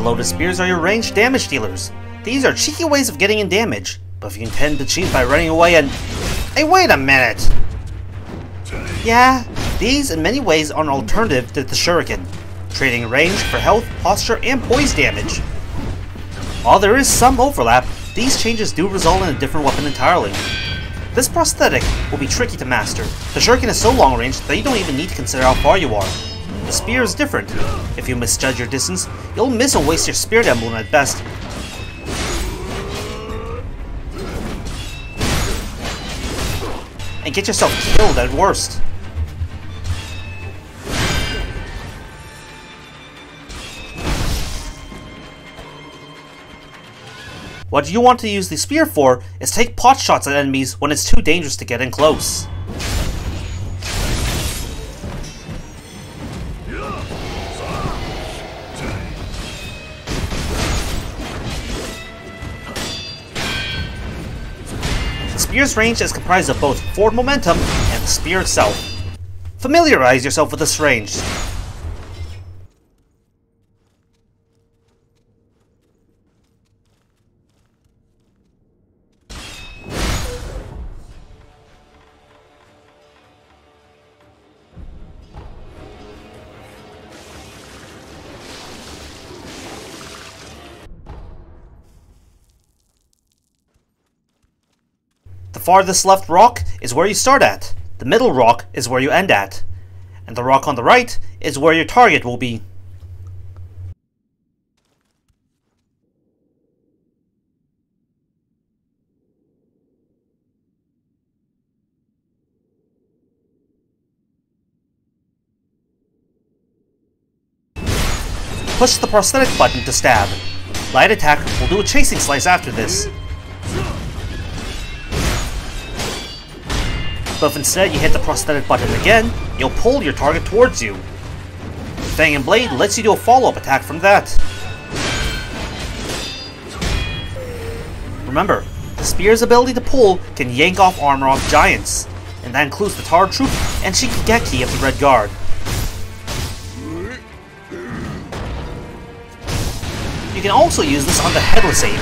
The loaded spears are your ranged damage dealers. These are cheeky ways of getting in damage, but if you intend to cheat by running away and... Hey, wait a minute! Yeah, these in many ways are an alternative to the shuriken, trading range for health, posture, and poise damage. While there is some overlap, these changes do result in a different weapon entirely. This prosthetic will be tricky to master. The shuriken is so long range that you don't even need to consider how far you are. The spear is different. If you misjudge your distance, you'll miss and waste your spirit emblem at best. And get yourself killed at worst. What you want to use the spear for is take pot shots at enemies when it's too dangerous to get in close. The spear's range is comprised of both forward momentum and the spear itself. Familiarize yourself with this range. The farthest left rock is where you start at, the middle rock is where you end at, and the rock on the right is where your target will be. Push the prosthetic button to stab. Light attack will do a chasing slice after this. But if instead you hit the prosthetic button again, you'll pull your target towards you. Fang and Blade lets you do a follow-up attack from that. Remember, the spear's ability to pull can yank off armor off giants, and that includes the Tar Troop and Shikigeki of the Red Guard. You can also use this on the Headless Ape.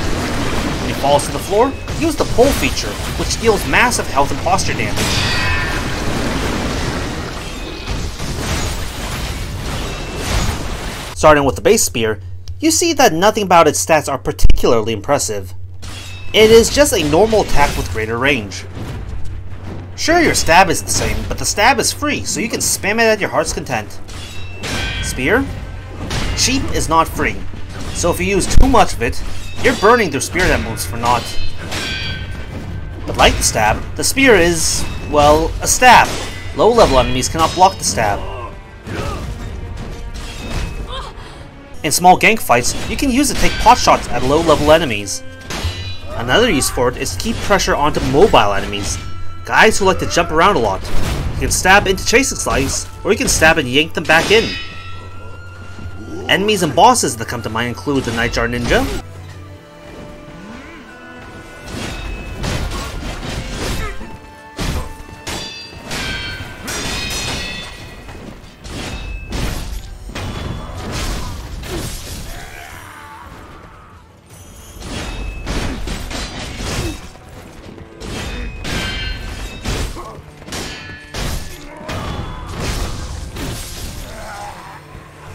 When he falls to the floor, use the pull feature, which deals massive health and posture damage. Starting with the base spear, you see that nothing about its stats are particularly impressive. It is just a normal attack with greater range. Sure, your stab is the same, but the stab is free, so you can spam it at your heart's content. Spear? Cheap is not free, so if you use too much of it, you're burning through spirit emblems for naught. But like the spear is, well, a stab. Low-level enemies cannot block the stab. In small gank fights, you can use it to take pot shots at low-level enemies. Another use for it is to keep pressure onto mobile enemies, guys who like to jump around a lot. You can stab into chasing slice, or you can stab and yank them back in. Enemies and bosses that come to mind include the Nightjar Ninja,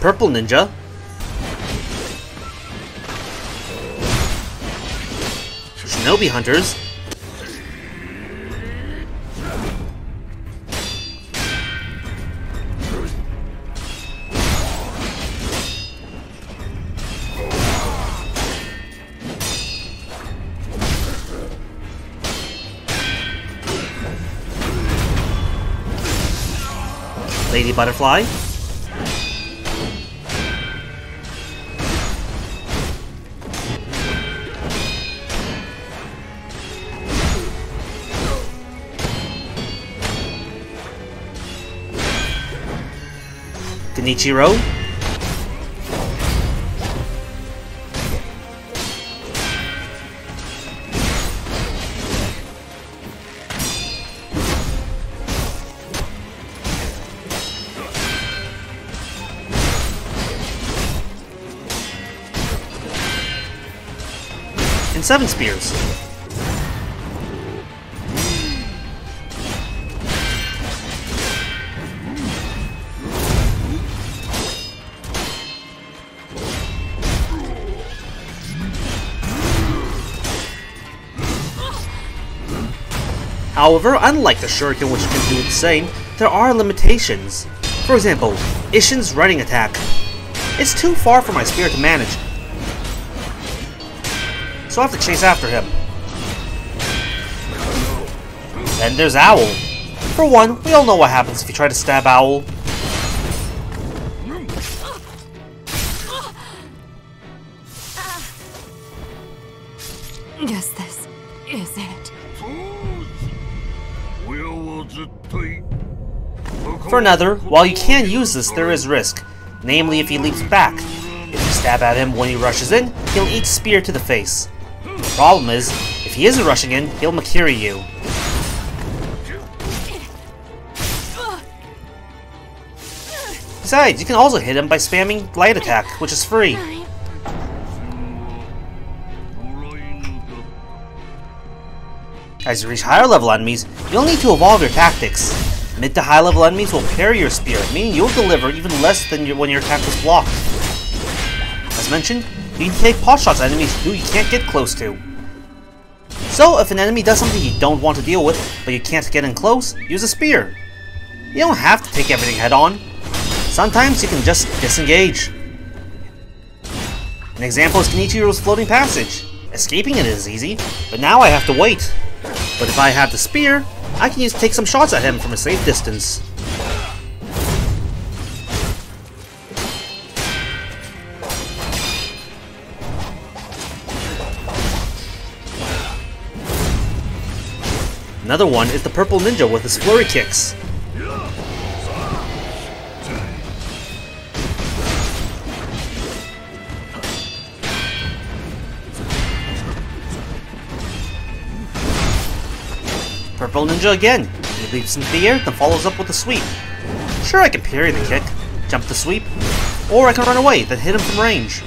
Purple Ninja, Shinobi Hunters, Lady Butterfly, Genichiro, and 7 spears. However, unlike the shuriken, which can do the same, there are limitations. For example, Ishin's running attack. It's too far for my spear to manage, so I have to chase after him. Then there's Owl. For one, we all know what happens if you try to stab Owl. Guess this is it. For another, while you can use this, there is risk. Namely, if he leaps back. If you stab at him when he rushes in, he'll eat spear to the face. The problem is, if he isn't rushing in, he'll Makiri you. Besides, you can also hit him by spamming light attack, which is free. As you reach higher level enemies, you'll need to evolve your tactics. Mid to high level enemies will parry your spear, meaning you'll deliver even less than when your attack is blocked. As mentioned, you can take pot shots at enemies who you can't get close to. So if an enemy does something you don't want to deal with, but you can't get in close, use a spear. You don't have to take everything head on. Sometimes you can just disengage. An example is Kenichiro's floating passage. Escaping it is easy, but now I have to wait. But if I have the spear, I can take some shots at him from a safe distance. Another one is the purple ninja with his flurry kicks. Purple ninja again. He leaps into the air, then follows up with a sweep. Sure, I can parry the kick, jump the sweep, or I can run away, then hit him from range.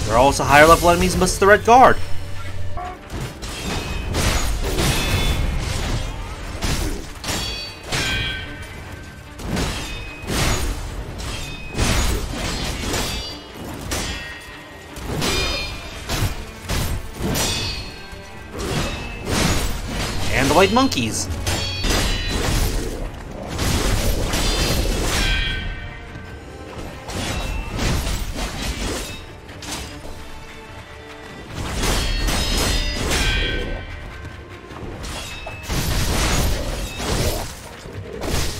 There are also higher level enemies amidst the Red Guard. And the White Monkeys.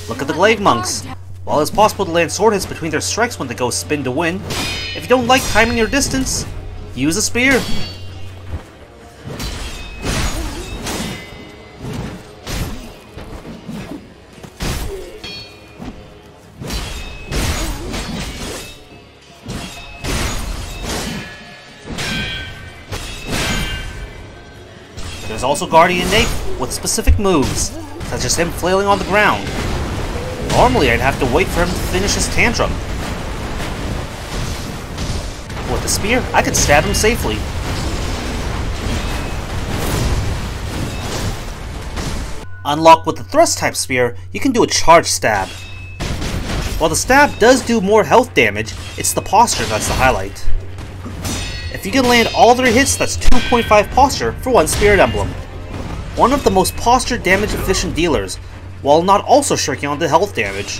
Look at the Glaive Monks. While it's possible to land sword hits between their strikes when they go spin to win, if you don't like timing your distance, use a spear. There's also Guardian Nate with specific moves, such as him flailing on the ground. Normally I'd have to wait for him to finish his tantrum. With the spear, I could stab him safely. Unlocked with the thrust type spear, you can do a charge stab. While the stab does do more health damage, it's the posture that's the highlight. If you can land all 3 hits, that's 2.5 posture for 1 spirit emblem. One of the most posture damage efficient dealers, while not also shirking on the health damage.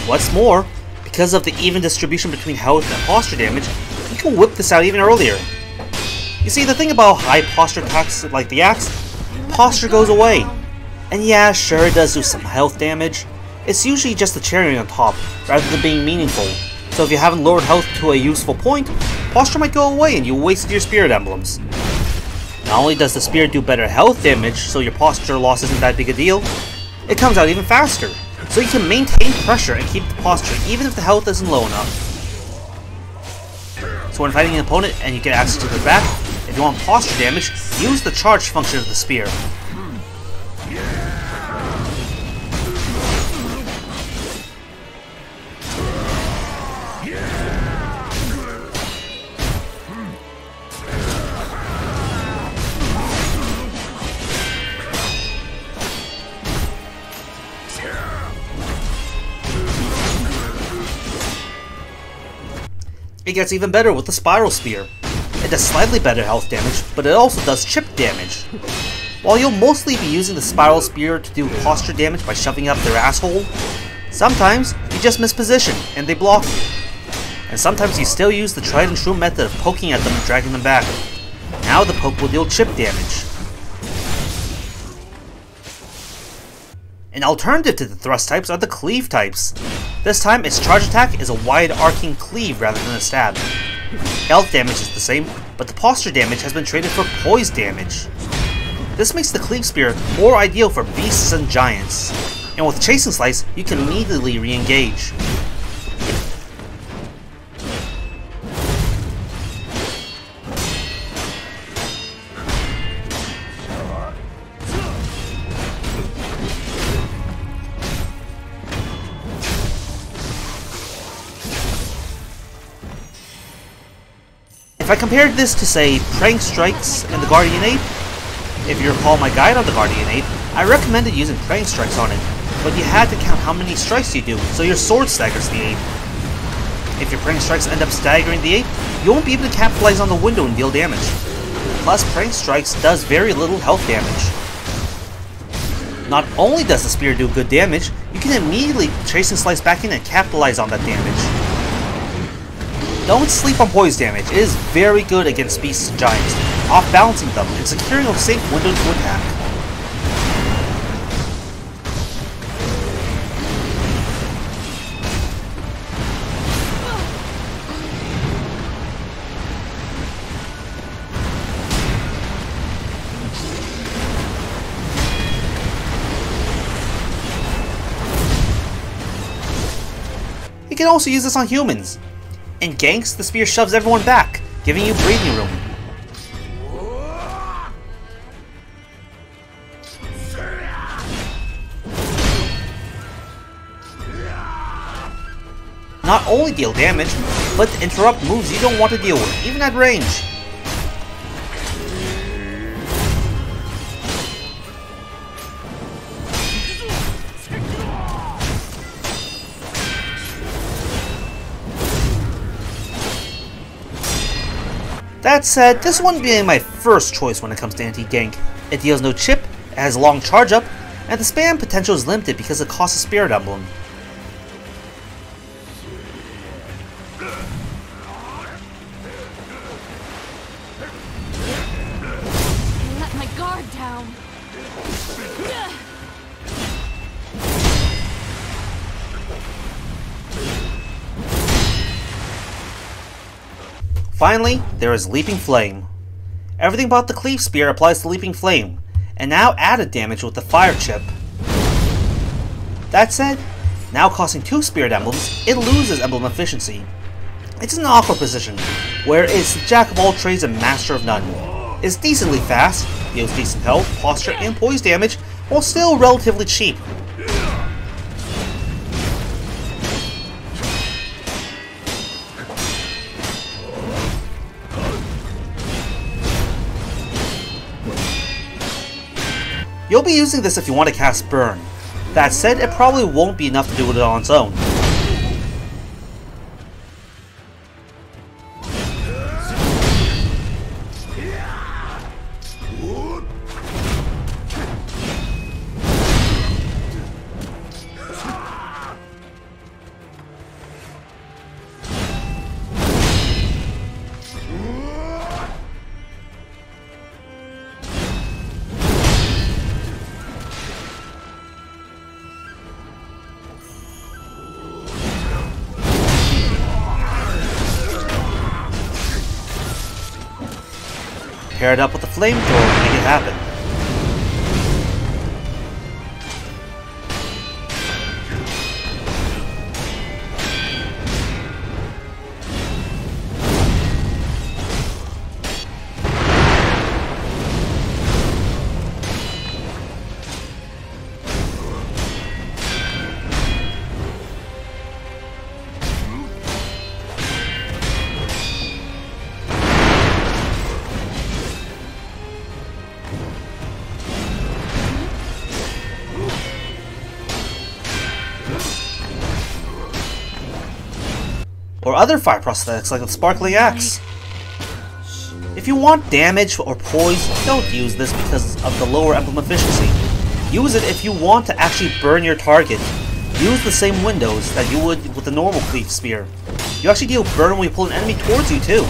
What's more, because of the even distribution between health and posture damage, you can whip this out even earlier. You see, the thing about high posture attacks like the axe, posture goes away. And yeah, sure it does do some health damage. It's usually just the cherry on top, rather than being meaningful. So if you haven't lowered health to a useful point, posture might go away and you wasted your spirit emblems. Not only does the spear do better health damage, so your posture loss isn't that big a deal, it comes out even faster, so you can maintain pressure and keep the posture even if the health isn't low enough. So when fighting an opponent and you get access to their back, if you want posture damage, use the charge function of the spear. It gets even better with the Spiral Spear. It does slightly better health damage, but it also does chip damage. While you'll mostly be using the Spiral Spear to do posture damage by shoving up their asshole, sometimes you just miss position and they block you. And sometimes you still use the tried and true method of poking at them and dragging them back. Now the poke will deal chip damage. An alternative to the thrust types are the cleave types. This time, its charge attack is a wide arcing cleave rather than a stab. Health damage is the same, but the posture damage has been traded for poise damage. This makes the cleave spear more ideal for beasts and giants, and with Chasing Slice, you can immediately re-engage. If I compared this to, say, Prank Strikes and the Guardian Ape, if you recall my guide on the Guardian Ape, I recommended using Prank Strikes on it, but you had to count how many strikes you do, so your sword staggers the ape. If your Prank Strikes end up staggering the ape, you won't be able to capitalize on the window and deal damage. Plus, Prank Strikes does very little health damage. Not only does the spear do good damage, you can immediately Chasing Slice back in and capitalize on that damage. Don't sleep on poise damage, it is very good against beasts and giants, off-balancing them and securing a safe window to attack. You can also use this on humans. In ganks, the spear shoves everyone back, giving you breathing room. Not only deal damage, but interrupt moves you don't want to deal with, even at range. That said, this wouldn't be my first choice when it comes to anti-gank. It deals no chip, it has a long charge up, and the spam potential is limited because it costs a spirit emblem. Let my guard down. Finally, there is Leaping Flame. Everything about the Cleave Spear applies to Leaping Flame, and now added damage with the Fire Chip. That said, now costing 2 Spirit Emblems, it loses emblem efficiency. It's an awkward position, where it's the jack of all trades and master of none. It's decently fast, deals decent health, posture, and poise damage, while still relatively cheap. You'll be using this if you want to cast Burn. That said, it probably won't be enough to do it on its own. Pair it up with the flamethrower to make it happen. Or other fire prosthetics like the Sparkling Axe. If you want damage or poise, don't use this because of the lower emblem efficiency. Use it if you want to actually burn your target. Use the same windows that you would with the normal Cleave Spear. You actually deal burn when you pull an enemy towards you too.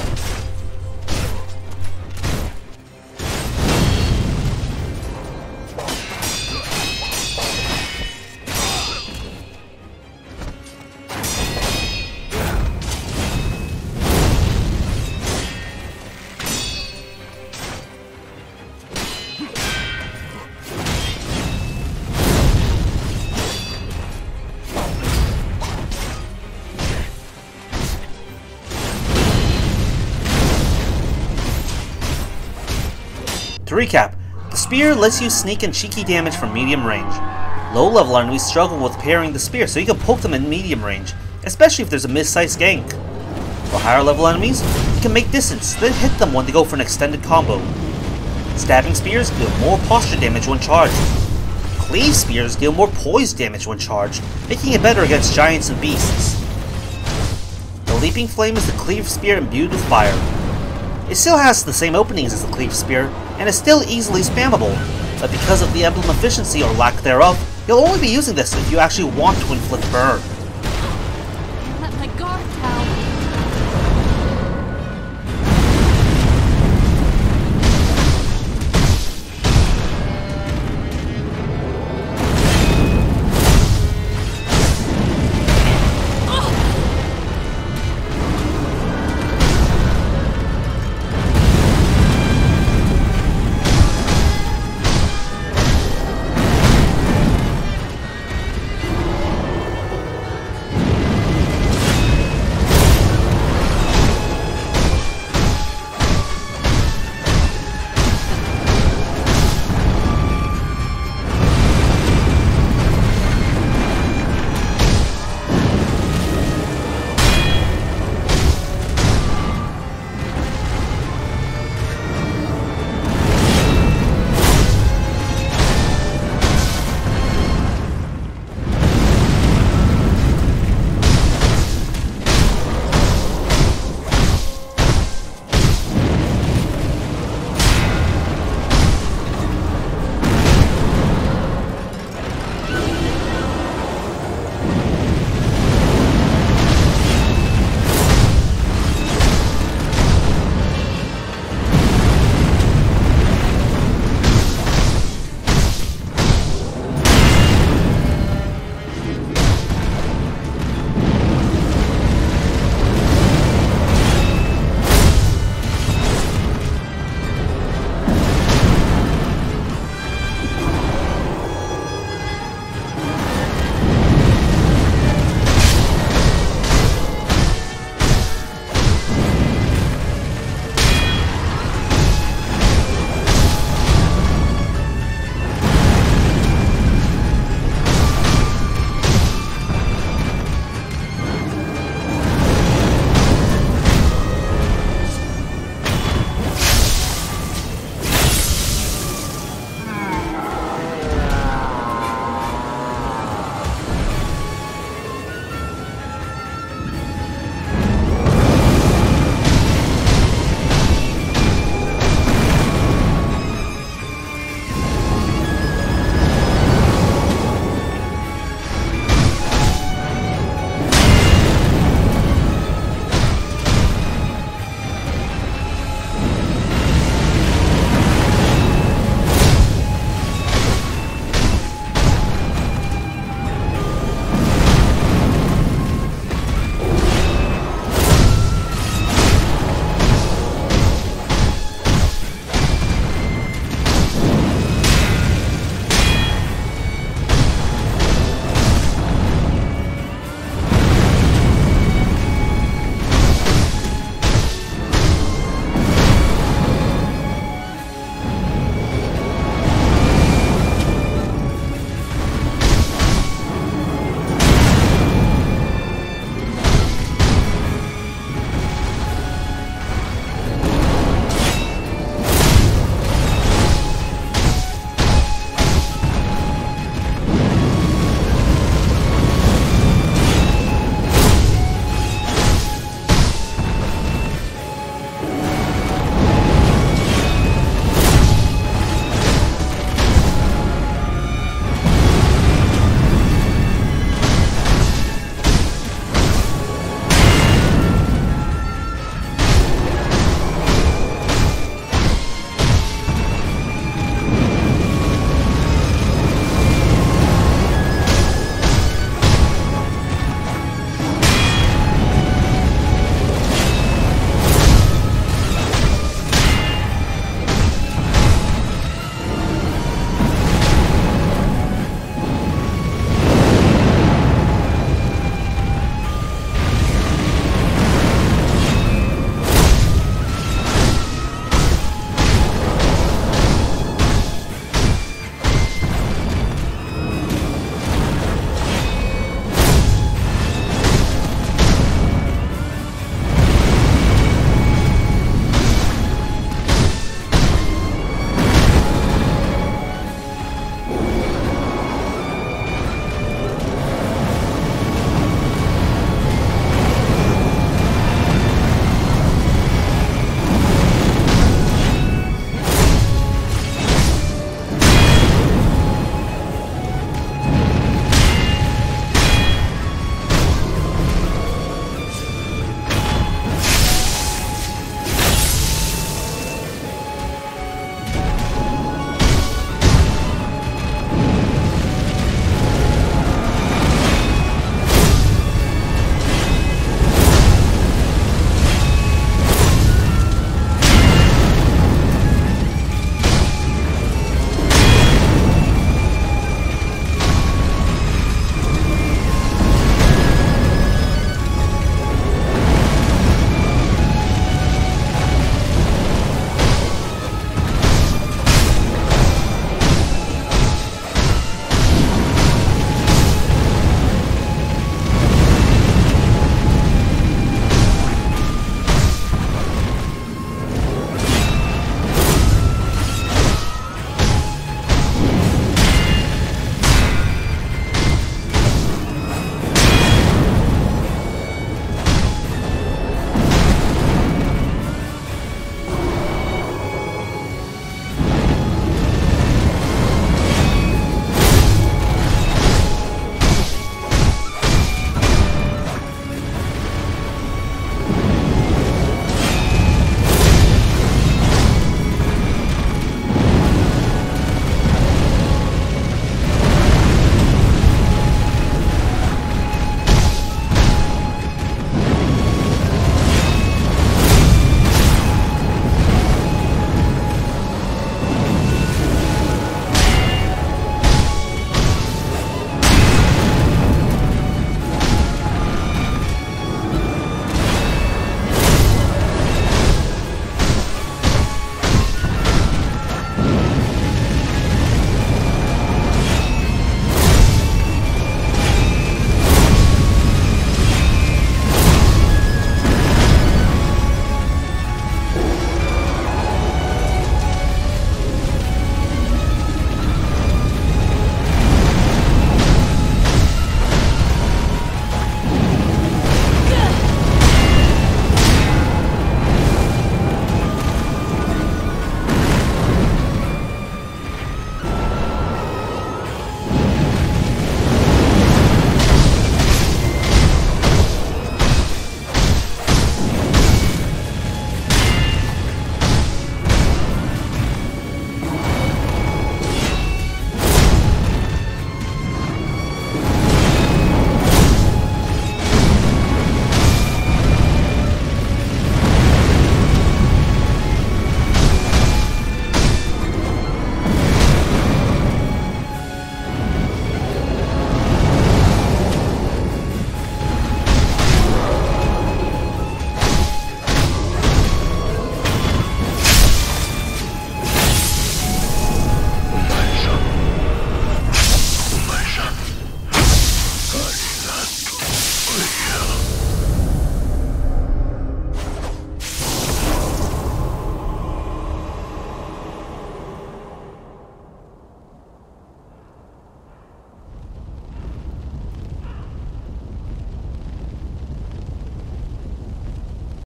To recap, the spear lets you sneak in cheeky damage from medium range. Low level enemies struggle with parrying the spear, so you can poke them in medium range, especially if there's a mid-sized gank. For higher level enemies, you can make distance, then hit them when they go for an extended combo. Stabbing spears deal more posture damage when charged. Cleave spears deal more poise damage when charged, making it better against giants and beasts. The Leaping Flame is the Cleave Spear imbued with fire. It still has the same openings as the Cleave Spear, and is still easily spammable, but because of the emblem efficiency or lack thereof, you'll only be using this if you actually want to inflict burn.